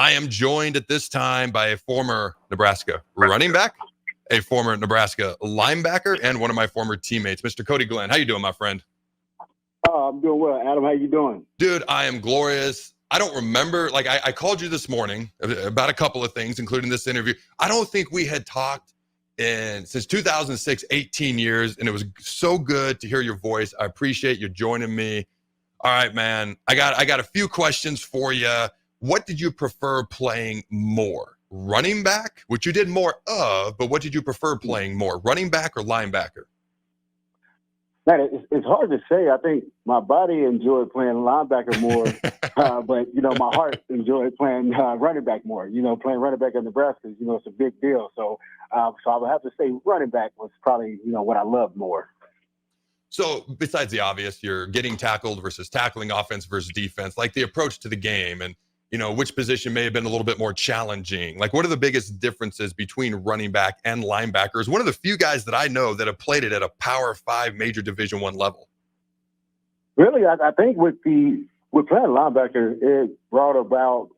I am joined at this time by a former Nebraska running back, a former Nebraska linebacker, and one of my former teammates, Mr. Cody Glenn. How you doing, my friend? I'm doing well. Adam, how you doing? Dude, I am glorious. I don't remember, like I called you this morning about a couple of things, including this interview. I don't think we had talked since 2006, 18 years, and it was so good to hear your voice. I appreciate you joining me. All right, man. I got a few questions for you. What did you prefer playing more? Running back, which you did more of, but what did you prefer playing more? Running back or linebacker? Man, it's hard to say. I think my body enjoyed playing linebacker more, but, my heart enjoyed playing running back more. Playing running back in Nebraska, it's a big deal. So I would have to say running back was probably, what I loved more. So besides the obvious, you're getting tackled versus tackling, offense versus defense, like the approach to the game and, which position may have been a little bit more challenging. Like, what are the biggest differences between running back and linebackers? One of the few guys that I know that have played it at a Power 5 major Division I level. Really, I think with playing linebacker, it brought about,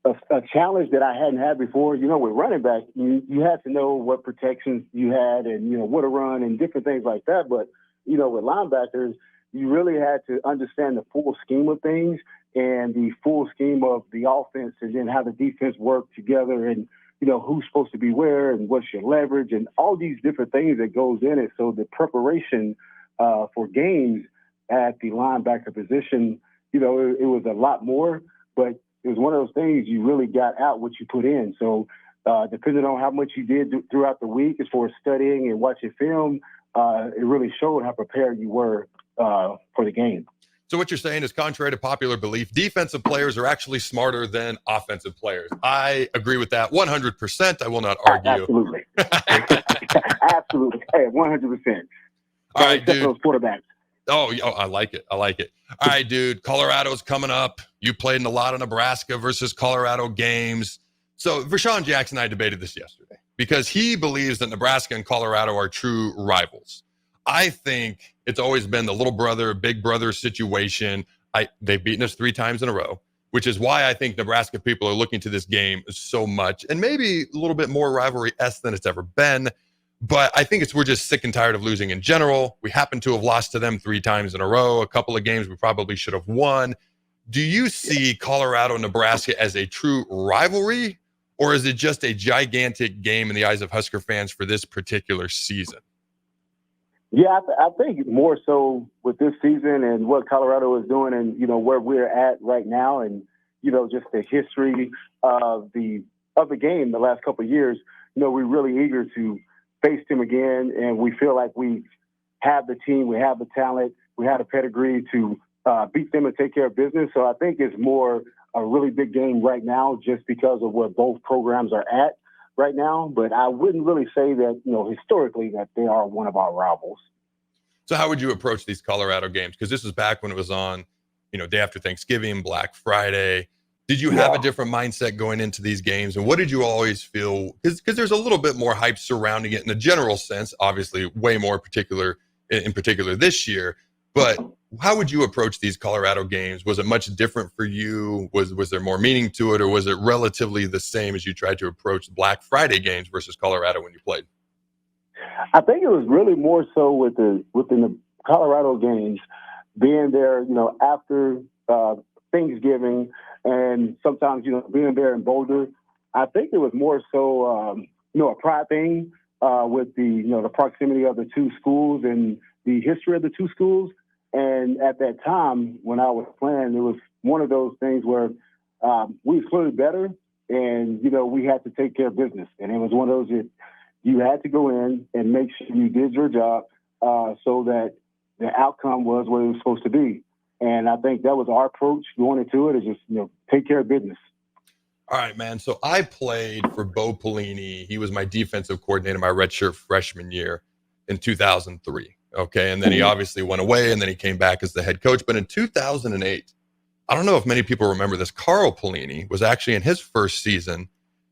a challenge that I hadn't had before. With running back, you had to know what protections you had and, what to run and different things like that. But, with linebackers, you really had to understand the full scheme of things and the full scheme of the offense and then how the defense worked together and, who's supposed to be where and what's your leverage and all these different things that goes in it. So the preparation for games at the linebacker position, it was a lot more, but it was one of those things you really got out what you put in. So depending on how much you did throughout the week as far as studying and watching film, it really showed how prepared you were for the game. So what you're saying is, contrary to popular belief, defensive players are actually smarter than offensive players. I agree with that 100%. I will not argue. Absolutely. Absolutely. Hey, 100%. All right, dude. Those quarterbacks. Oh, I like it. All right, dude. Colorado's coming up. You played in a lot of Nebraska versus Colorado games. So Vershawn Jackson and I debated this yesterday because he believes that Nebraska and Colorado are true rivals. I think it's always been the little brother, big brother situation. They've beaten us 3 times in a row, which is why I think Nebraska people are looking to this game so much and maybe a little bit more rivalry-esque than it's ever been. But I think we're just sick and tired of losing in general. We happen to have lost to them 3 times in a row. A couple of games we probably should have won. Do you see Colorado-Nebraska as a true rivalry, or is it just a gigantic game in the eyes of Husker fans for this particular season? Yeah, I think more so with this season and what Colorado is doing and, where we're at right now and, just the history of the game the last couple of years, we're really eager to face them again. And we feel like we have the team, we have the talent, we have the pedigree to beat them and take care of business. So I think it's more a really big game right now just because of where both programs are at right now, but I wouldn't really say that, historically that they are one of our rivals. So how would you approach these Colorado games? Because this was back when it was on, day after Thanksgiving, Black Friday. Did you have a different mindset going into these games? And what did you always feel? Because there's a little bit more hype surrounding it in a general sense, obviously way more in particular this year. But how would you approach these Colorado games? Was it much different for you? Was there more meaning to it, or was it relatively the same as you tried to approach Black Friday games versus Colorado when you played? I think it was really more so within the Colorado games, being there, after Thanksgiving, and sometimes, being there in Boulder. I think it was more so, a pride thing with the proximity of the 2 schools and the history of the 2 schools. And at that time, when I was playing, it was one of those things where we were clearly better and, we had to take care of business. And it was one of those that you had to go in and make sure you did your job so that the outcome was what it was supposed to be. And I think that was our approach going into it, is just, take care of business. All right, man. So I played for Bo Pelini. He was my defensive coordinator my redshirt freshman year in 2003. Okay. And then he obviously went away and then he came back as the head coach. But in 2008, I don't know if many people remember this, Carl Pelini was actually in his first season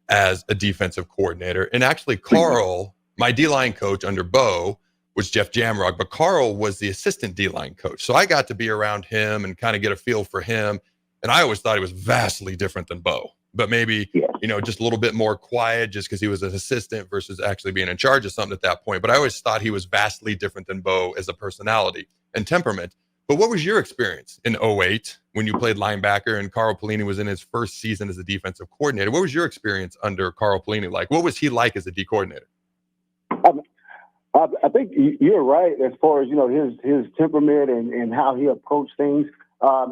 as a defensive coordinator. And actually Carl, my D-line coach under Bo, was Jeff Jamrog, but Carl was the assistant D-line coach. So I got to be around him and kind of get a feel for him. And I always thought he was vastly different than Bo, but maybe, just a little bit more quiet just because he was an assistant versus actually being in charge of something at that point. But I always thought he was vastly different than Bo as a personality and temperament. But what was your experience in 2008 when you played linebacker and Carl Pini was in his first season as a defensive coordinator? What was your experience under Carl Pini like? What was he like as a D coordinator? I think you're right as far as, his temperament and how he approached things.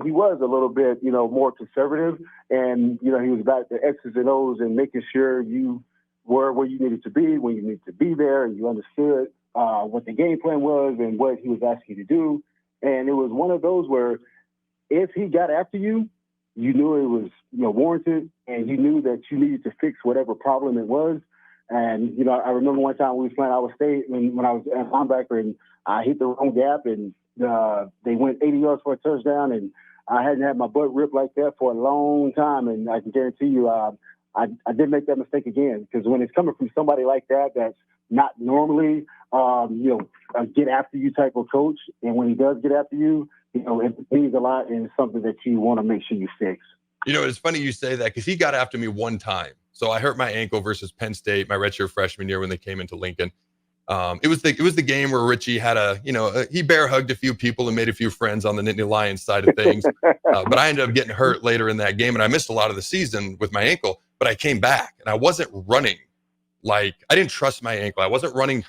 He was a little bit, more conservative, and, he was about the X's and O's and making sure you were where you needed to be when you needed to be there, and you understood what the game plan was and what he was asking you to do. And it was one of those where if he got after you, you knew it was, warranted, and you knew that you needed to fix whatever problem it was. And, I remember one time we was playing Iowa State when I was at linebacker, and I hit the wrong gap, and they went 80 yards for a touchdown, and I hadn't had my butt ripped like that for a long time. And I can guarantee you I didn't make that mistake again, because when it's coming from somebody like that, that's not normally, a get after you type of coach. And when he does get after you, it means a lot, and it's something that you want to make sure you fix. It's funny you say that, because he got after me one time. So I hurt my ankle versus Penn State my redshirt freshman year when they came into Lincoln. It was the game where Richie had he bear hugged a few people and made a few friends on the Nittany Lions side of things. But I ended up getting hurt later in that game, and I missed a lot of the season with my ankle. But I came back, and I wasn't running. I didn't trust my ankle. I wasn't running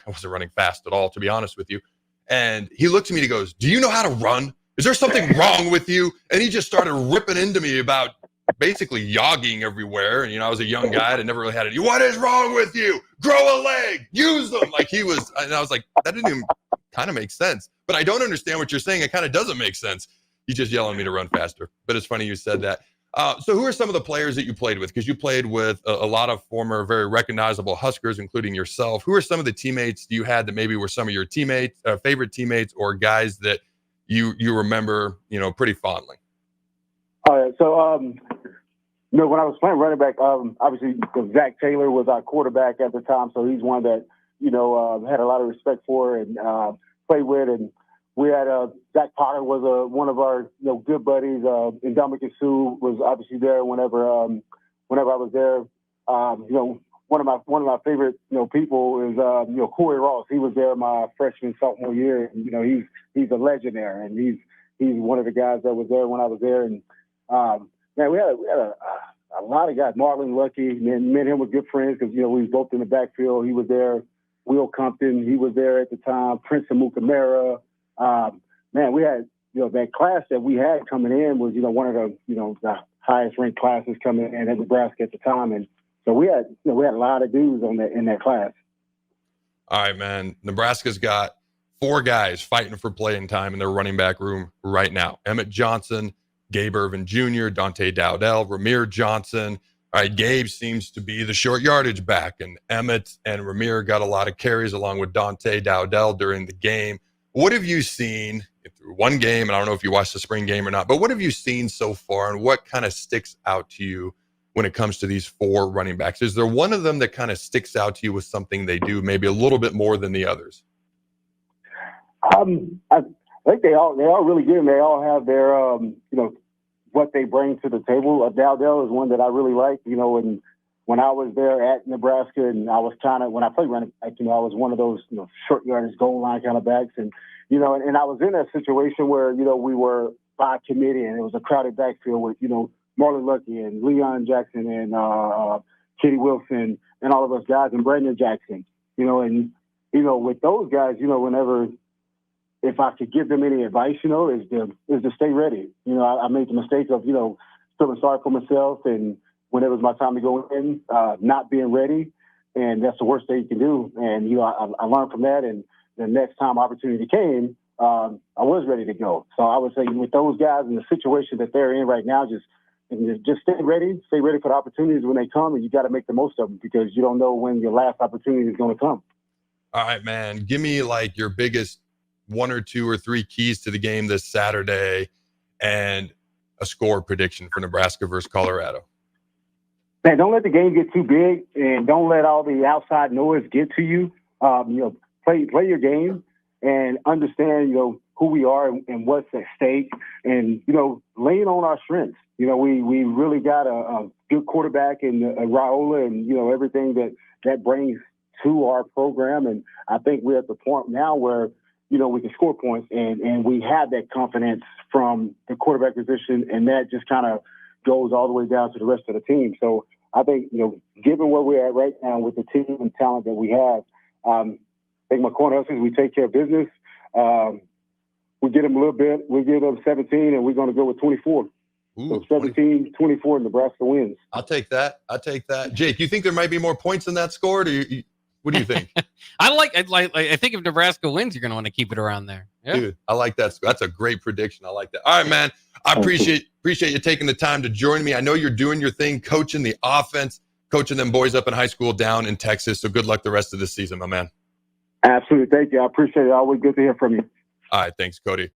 fast at all, to be honest with you. And he looked at me and he goes, "Do you know how to run? Is there something wrong with you?" And he just started ripping into me about basically yogging everywhere. And, I was a young guy that never really had it. "What is wrong with you? Grow a leg, use them." And I was like, that didn't even kind of make sense. But I don't understand what you're saying. It kind of doesn't make sense. He's just yelling at me to run faster. But it's funny you said that. So who are some of the players that you played with? Because you played with a lot of former, very recognizable Huskers, including yourself. Who are some of the teammates you had that maybe were some of your teammates, favorite teammates, or guys that you remember, pretty fondly? All right. So, when I was playing running back, obviously Zach Taylor was our quarterback at the time. So he's one that, had a lot of respect for and played with. And we had Zach Potter was one of our good buddies. And Dominic Sue was obviously there whenever I was there. One of my favorite people is Corey Ross. He was there my freshman sophomore year. And, he's a legend there, and he's one of the guys that was there when I was there. And man, we had a lot of guys. Marlon Lucky, me and him were good friends because we was both in the backfield. He was there. Will Compton, he was there at the time. Prince Amukamara. Man, we had that class that we had coming in was one of the highest ranked classes coming in at Nebraska at the time, and so we had a lot of dudes in that class. All right, man. Nebraska's got 4 guys fighting for playing time in their running back room right now: Emmett Johnson, Gabe Irvin Jr., Dante Dowdell, Ramir Johnson. All right, Gabe seems to be the short yardage back, and Emmett and Ramir got a lot of carries along with Dante Dowdell during the game. What have you seen through one game? And I don't know if you watched the spring game or not, but what have you seen so far, and what kind of sticks out to you when it comes to these 4 running backs? Is there one of them that kind of sticks out to you with something they do maybe a little bit more than the others? I think they all really good, and they all have their what they bring to the table. Dowdell is one that I really like. When I was there at Nebraska, and I was when I played running back, I was one of those short yardage goal line kind of backs, and and I was in that situation where we were by committee, and it was a crowded backfield with Marlon Lucky and Leon Jackson and Kitty Wilson and all of us guys, and Brandon Jackson. And with those guys, whenever, if I could give them any advice, is to stay ready. I made the mistake of feeling sorry for myself, and when it was my time to go in, not being ready, and that's the worst thing you can do. And I learned from that, and the next time opportunity came, I was ready to go. So I would say with those guys in the situation that they're in right now, just stay ready for the opportunities when they come, and you got to make the most of them, because you don't know when your last opportunity is going to come. All right, man. Give me your biggest 1 or 2 or 3 keys to the game this Saturday, and a score prediction for Nebraska versus Colorado. Man, don't let the game get too big, and don't let all the outside noise get to you. Play your game and understand, who we are and what's at stake, and laying on our strengths. We really got a good quarterback in Raiola, and everything that brings to our program. And I think we're at the point now where we can score points, and we have that confidence from the quarterback position, and that just kind of goes all the way down to the rest of the team. So I think given where we're at right now with the team and talent that we have, I think my cornhuskers, we take care of business. We get them a little bit. We give them 17, and we're going to go with 24. Ooh, so 17-24, Nebraska wins. I'll take that. Jake, you think there might be more points in that score? What do you think? I think if Nebraska wins, you're going to want to keep it around there. Yeah. Dude, I like that. That's a great prediction. I like that. All right, man. I appreciate you taking the time to join me. I know you're doing your thing, coaching the offense, coaching them boys up in high school down in Texas. So good luck the rest of this season, my man. Absolutely. Thank you. I appreciate it. Always good to hear from you. All right. Thanks, Cody.